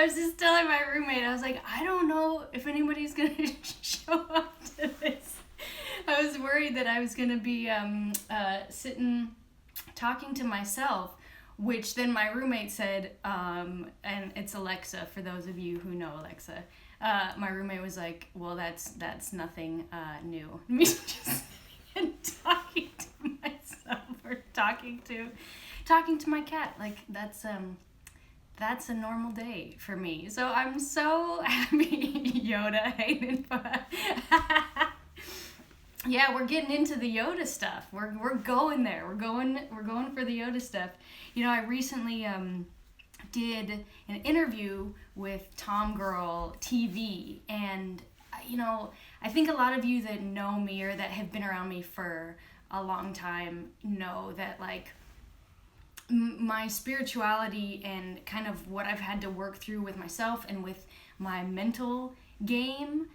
I was just telling my roommate, I was like, I don't know if anybody's going to show up to this. I was worried that I was going to be sitting talking to myself, which then my roommate said, and it's Alexa, for those of you who know Alexa. My roommate was like, well, that's nothing new. Me just talking to myself or talking to my cat. Like, that's a normal day for me. So I'm so happy Yoda hated. Yeah, we're getting into the Yoda stuff. We're going there. We're going for the Yoda stuff. You know, I recently did an interview with Tom Girl TV, and you know, I think a lot of you that know me or that have been around me for a long time know that, like, my spirituality and kind of what I've had to work through with myself and with my mental game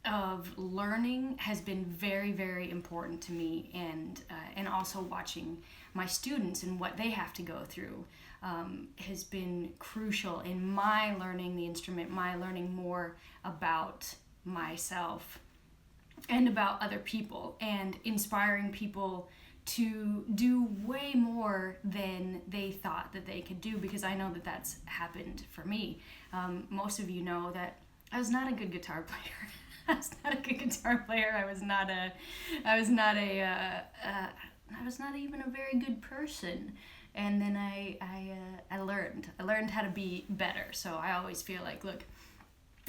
of learning has been very, very important to me, and also watching my students and what they have to go through has been crucial in my learning the instrument, my learning more about myself and about other people, and inspiring people to do way more than they thought that they could do, because I know that that's happened for me. Most of you know that I was not a good guitar player. I was not a good guitar player. I was not even a very good person. And then I learned how to be better. So I always feel like, look,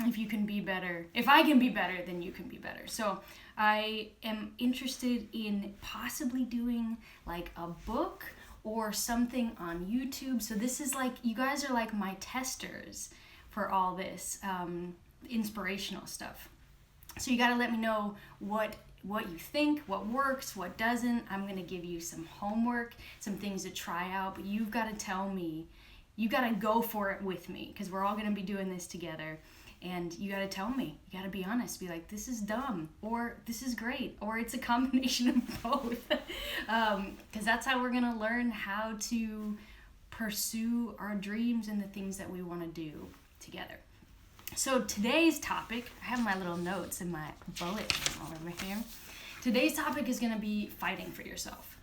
if you can be better, if I can be better, then you can be better. So I am interested in possibly doing like a book or something on YouTube. So this is like, you guys are like my testers for all this inspirational stuff. So you got to let me know what you think, what works, what doesn't. I'm going to give you some homework, some things to try out, but you've got to tell me, you got to go for it with me, because we're all going to be doing this together. And you got to tell me, you got to be honest, be like, this is dumb, or this is great, or it's a combination of both. Because that's how we're going to learn how to pursue our dreams and the things that we want to do together. So today's topic, I have my little notes in my bullet all over here. Today's topic is going to be fighting for yourself.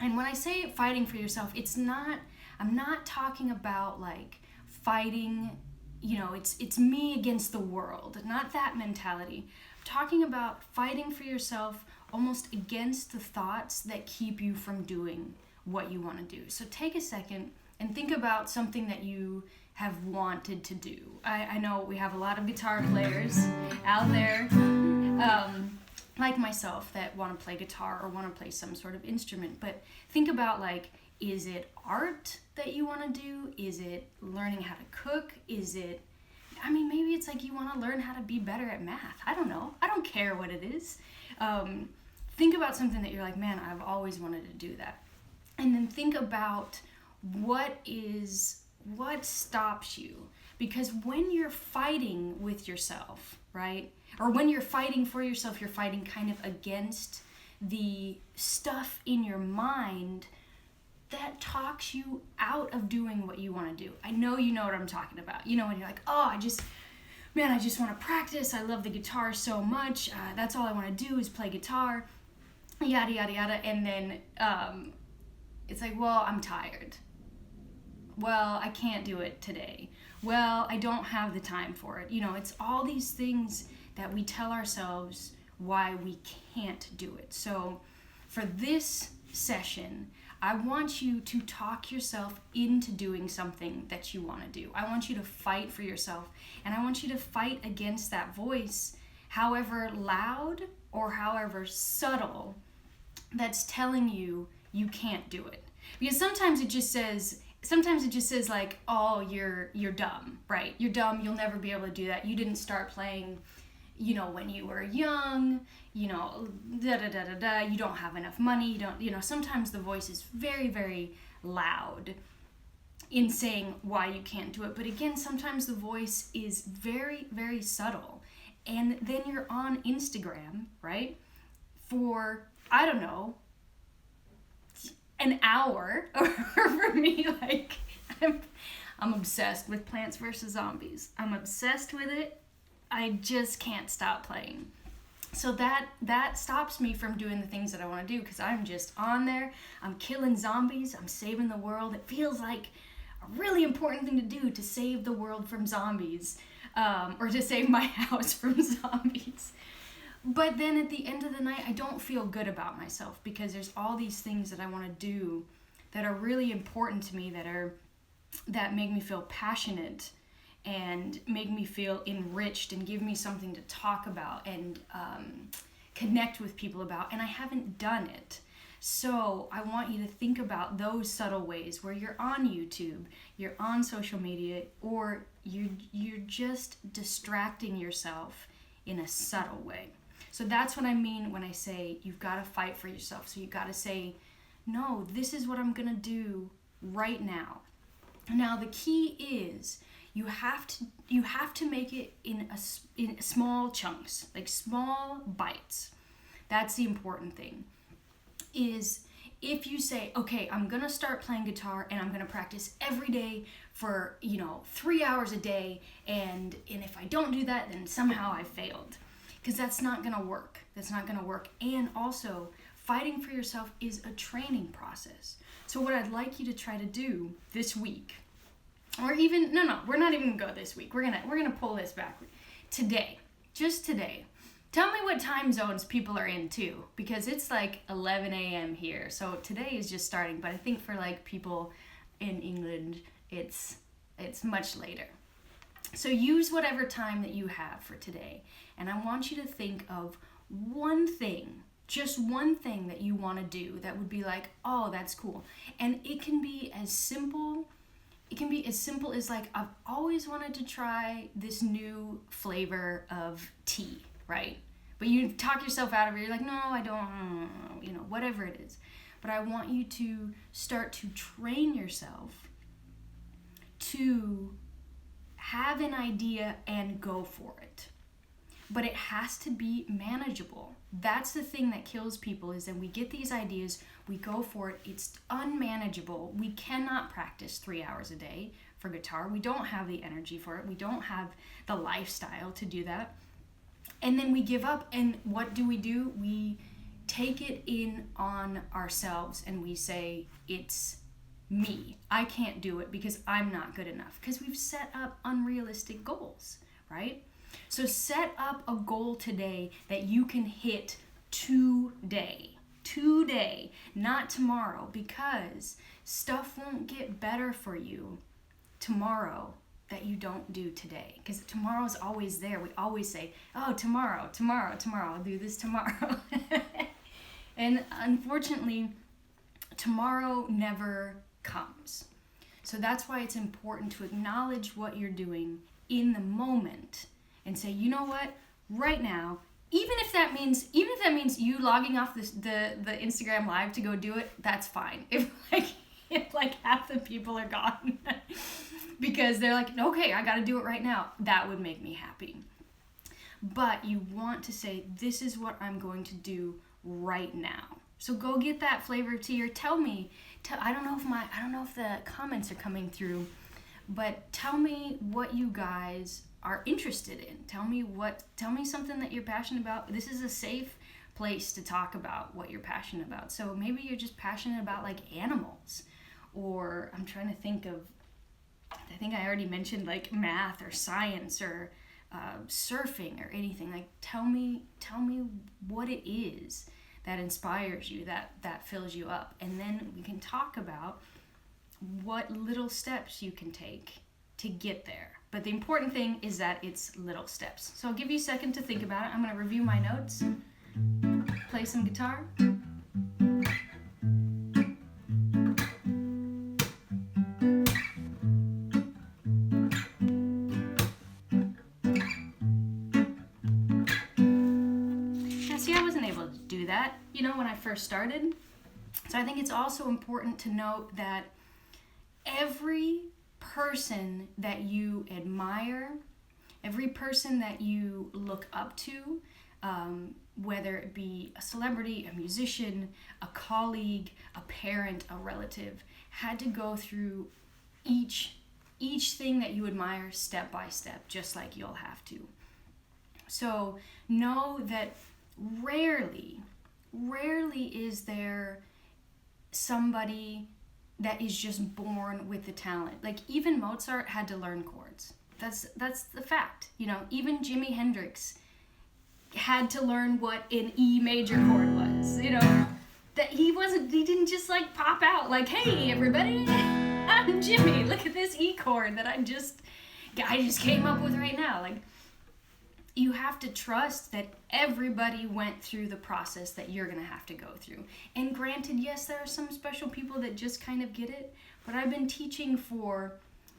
And when I say fighting for yourself, I'm not talking about like fighting, you know, it's me against the world, not that mentality. I'm talking about fighting for yourself almost against the thoughts that keep you from doing what you want to do. So take a second and think about something that you have wanted to do. I know we have a lot of guitar players out there, like myself, that want to play guitar or want to play some sort of instrument. But think about, like, is it art that you want to do? Is it learning how to cook? Maybe it's like you want to learn how to be better at math. I don't know. I don't care what it is. Think about something that you're like, man, I've always wanted to do that. And then think about what stops you. Because when you're fighting with yourself, right? Or when you're fighting for yourself, you're fighting kind of against the stuff in your mind that talks you out of doing what you want to do. I know you know what I'm talking about. You know, when you're like, oh, I just want to practice. I love the guitar so much. That's all I want to do is play guitar. Yada, yada, yada. And then it's like, well, I'm tired. Well, I can't do it today. Well, I don't have the time for it. You know, it's all these things that we tell ourselves why we can't do it. So for this session, I want you to talk yourself into doing something that you want to do. I want you to fight for yourself, and I want you to fight against that voice, however loud or however subtle, that's telling you you can't do it. Because sometimes it just says like, oh, you're dumb, right? You're dumb, you'll never be able to do that. You didn't start playing, you know, when you were young, you know, you don't have enough money, sometimes the voice is very, very loud in saying why you can't do it. But again, sometimes the voice is very, very subtle. And then you're on Instagram, right? For, I don't know, an hour, or for me, like, I'm obsessed with Plants vs. Zombies. I'm obsessed with it. I just can't stop playing. So that stops me from doing the things that I want to do, because I'm just on there. I'm killing zombies. I'm saving the world. It feels like a really important thing to do, to save the world from zombies, or to save my house from zombies. But then at the end of the night, I don't feel good about myself, because there's all these things that I want to do that are really important to me, that make me feel passionate and make me feel enriched and give me something to talk about and connect with people about, and I haven't done it. So I want you to think about those subtle ways where you're on YouTube, you're on social media, or you're just distracting yourself in a subtle way. So that's what I mean when I say you've got to fight for yourself. So you've got to say, no, this is what I'm gonna do right now. Now the key is, you have to make it in small chunks, like small bites. That's the important thing. Is if you say, okay, I'm gonna start playing guitar and I'm gonna practice every day for 3 hours a day, and if I don't do that, then somehow I failed, because that's not gonna work. That's not gonna work. And also, fighting for yourself is a training process. So what I'd like you to try to do this week, or even, no, we're not even gonna go this week. We're gonna pull this back. Today, just today. Tell me what time zones people are in too, because it's like 11 a.m. here. So today is just starting, but I think for like people in England, it's much later. So use whatever time that you have for today. And I want you to think of one thing, just one thing that you want to do that would be like, oh, that's cool. And it can be as simple as like, I've always wanted to try this new flavor of tea, right? But you talk yourself out of it. You're like, no, I don't, whatever it is. But I want you to start to train yourself to have an idea and go for it. But it has to be manageable. That's the thing that kills people, is that we get these ideas, we go for it, it's unmanageable. We cannot practice 3 hours a day for guitar. We don't have the energy for it. We don't have the lifestyle to do that. And then we give up, and what do? We take it in on ourselves and we say, it's me. I can't do it because I'm not good enough, because we've set up unrealistic goals, right? So set up a goal today that you can hit today, not tomorrow, because stuff won't get better for you tomorrow that you don't do today, because tomorrow's always there. We always say, oh, tomorrow, I'll do this tomorrow. And unfortunately, tomorrow never comes. So that's why it's important to acknowledge what you're doing in the moment and say, you know what, right now, even if that means you logging off the Instagram live to go do it, that's fine. If half the people are gone because they're like, okay, I got to do it right now, that would make me happy. But you want to say, this is what I'm going to do right now. So go get that flavor of tea, or tell me. I don't know if the comments are coming through, but tell me what you guys are interested in. Tell me something that you're passionate about. This is a safe place to talk about what you're passionate about. So maybe you're just passionate about like animals, or I'm trying to think of, I think I already mentioned like math or science or surfing or anything. Like tell me what it is that inspires you, that fills you up, and then we can talk about what little steps you can take to get there. But the important thing is that it's little steps. So I'll give you a second to think about it. I'm going to review my notes, play some guitar. Now see, I wasn't able to do that, when I first started. So I think it's also important to note that every person that you admire, every person that you look up to, whether it be a celebrity, a musician, a colleague, a parent, a relative, had to go through each each thing that you admire step by step, just like you'll have to. So know that rarely is there somebody that is just born with the talent. Like, even Mozart had to learn chords. That's the fact. You know, even Jimi Hendrix had to learn what an E major chord was. You know, that he didn't just like pop out like, hey everybody, I'm Jimmy, look at this E chord that I just came up with right now. Like, you have to trust that everybody went through the process that you're gonna have to go through. And granted, yes, there are some special people that just kind of get it, but I've been teaching for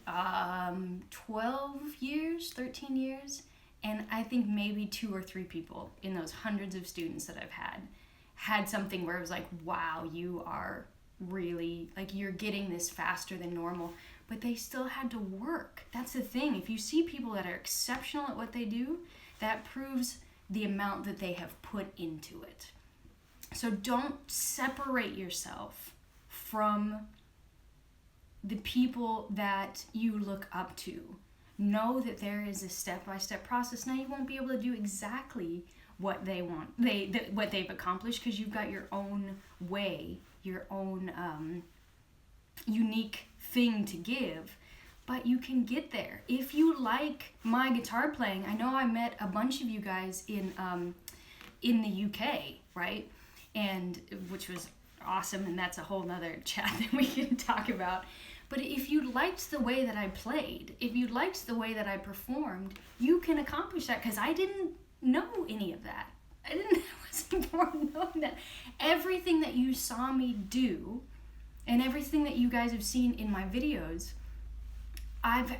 12 years, 13 years, and I think maybe 2 or 3 people in those hundreds of students that I've had something where it was like, wow, you are really, like, you're getting this faster than normal. But they still had to work. That's the thing. If you see people that are exceptional at what they do, that proves the amount that they have put into it. So don't separate yourself from the people that you look up to. Know that there is a step-by-step process. Now, you won't be able to do exactly what they want, what they've accomplished, because you've got your own way, your own unique thing to give, but you can get there. If you like my guitar playing, I know I met a bunch of you guys in the UK, right? And which was awesome, and that's a whole nother chat that we can talk about. But if you liked the way that I played, if you liked the way that I performed, you can accomplish that, because I didn't know any of that. I wasn't born knowing that. Everything that you saw me do, and everything that you guys have seen in my videos, I've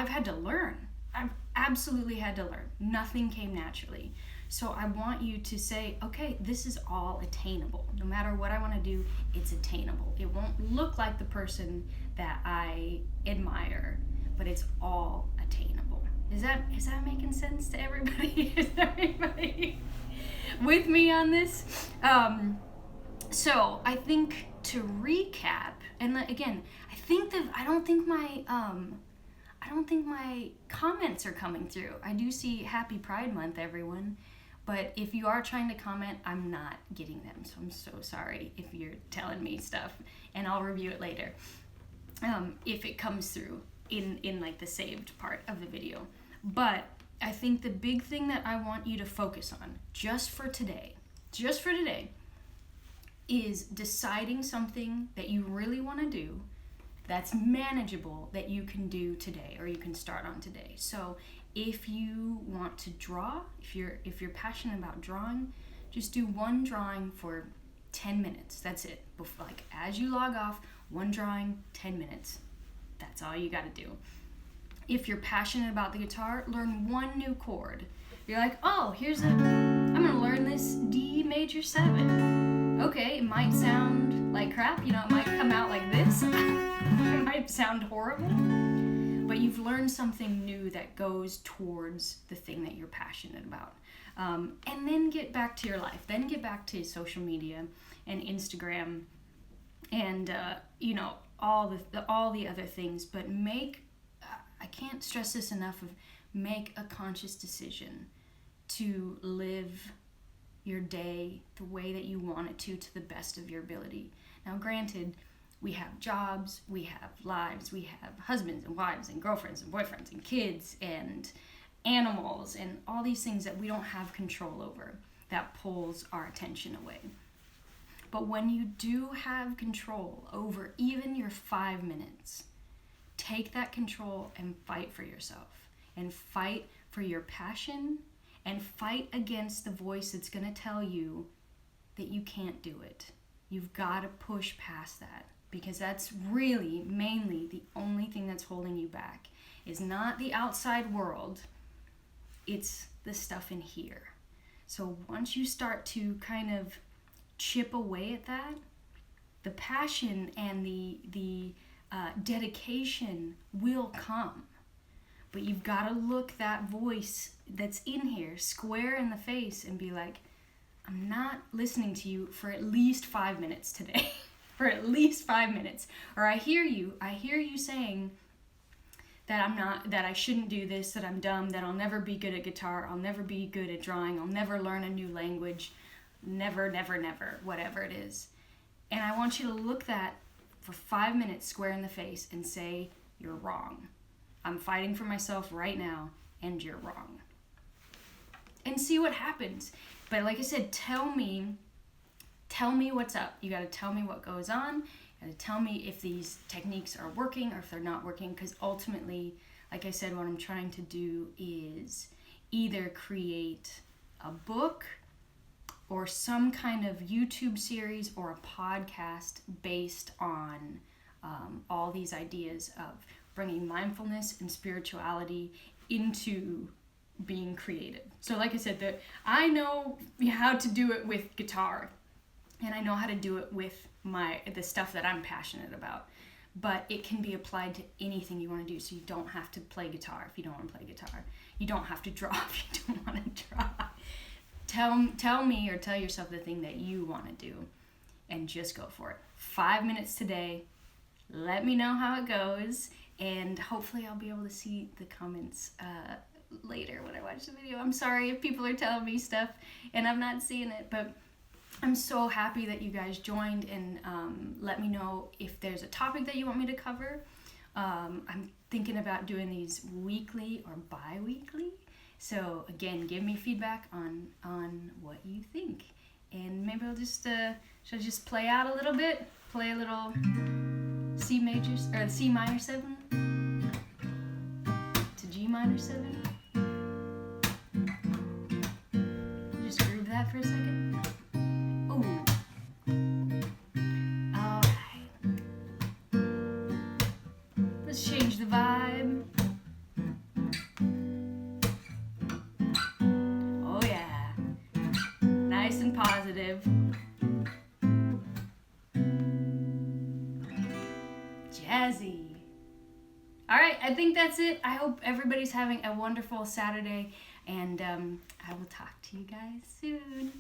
had to learn. I've absolutely had to learn. Nothing came naturally. So I want you to say, okay, this is all attainable. No matter what I want to do, it's attainable. It won't look like the person that I admire, but it's all attainable. Is that making sense to everybody? Is everybody with me on this? So I think, to recap, and again, I don't think my comments are coming through. I do see Happy Pride Month, everyone, but if you are trying to comment, I'm not getting them. So I'm so sorry if you're telling me stuff, and I'll review it later. If it comes through in like the saved part of the video. But I think the big thing that I want you to focus on just for today, is deciding something that you really want to do that's manageable, that you can do today, or you can start on today. So if you want to draw, if you're passionate about drawing, just do one drawing for 10 minutes. That's it. Like, as you log off, one drawing, 10 minutes. That's all you got to do. If you're passionate about the guitar, learn one new chord. You're like, oh, I'm going to learn this D major 7. Okay, it might sound like crap. You know, it might come out like this. It might sound horrible. But you've learned something new that goes towards the thing that you're passionate about. And then get back to your life. Then get back to social media and Instagram and, all the other things. But I can't stress this enough, make a conscious decision to live your day the way that you want it to the best of your ability. Now, granted, we have jobs, we have lives, we have husbands and wives and girlfriends and boyfriends and kids and animals and all these things that we don't have control over, that pulls our attention away. But when you do have control over even your 5 minutes, take that control and fight for yourself, and fight for your passion, and fight against the voice that's going to tell you that you can't do it. You've got to push past that, because that's really mainly the only thing that's holding you back. Is not the outside world, it's the stuff in here. So once you start to kind of chip away at that, the passion and the dedication will come. But you've got to look that voice that's in here square in the face and be like, I'm not listening to you for at least 5 minutes today. For at least 5 minutes. Or I hear you saying, that I shouldn't do this, that I'm dumb, that I'll never be good at guitar, I'll never be good at drawing, I'll never learn a new language, never, never, never, whatever it is. And I want you to look that for 5 minutes square in the face and say, you're wrong. I'm fighting for myself right now, and you're wrong. And see what happens. But like I said, tell me what's up. You got to tell me what goes on. You got to tell me if these techniques are working or if they're not working, because ultimately, like I said, what I'm trying to do is either create a book or some kind of YouTube series or a podcast based on all these ideas of bringing mindfulness and spirituality into being creative. So like I said, I know how to do it with guitar, and I know how to do it with the stuff that I'm passionate about, but it can be applied to anything you want to do. So you don't have to play guitar if you don't want to play guitar. You don't have to draw if you don't want to draw. Tell me or tell yourself the thing that you want to do, and just go for it. 5 minutes today. Let me know how it goes, and hopefully I'll be able to see the comments later when I watch the video. I'm sorry if people are telling me stuff and I'm not seeing it, but I'm so happy that you guys joined, and let me know if there's a topic that you want me to cover. I'm thinking about doing these weekly or bi-weekly. So again, give me feedback on what you think, and maybe I'll just should I just play out a little bit, play a little C major or C minor 7 to G minor 7. Just groove that for a second. Ooh. All right. Let's change the vibe. Oh yeah. Nice and positive. Jazzy. All right, I think that's it. I hope everybody's having a wonderful Saturday, and I will talk to you guys soon.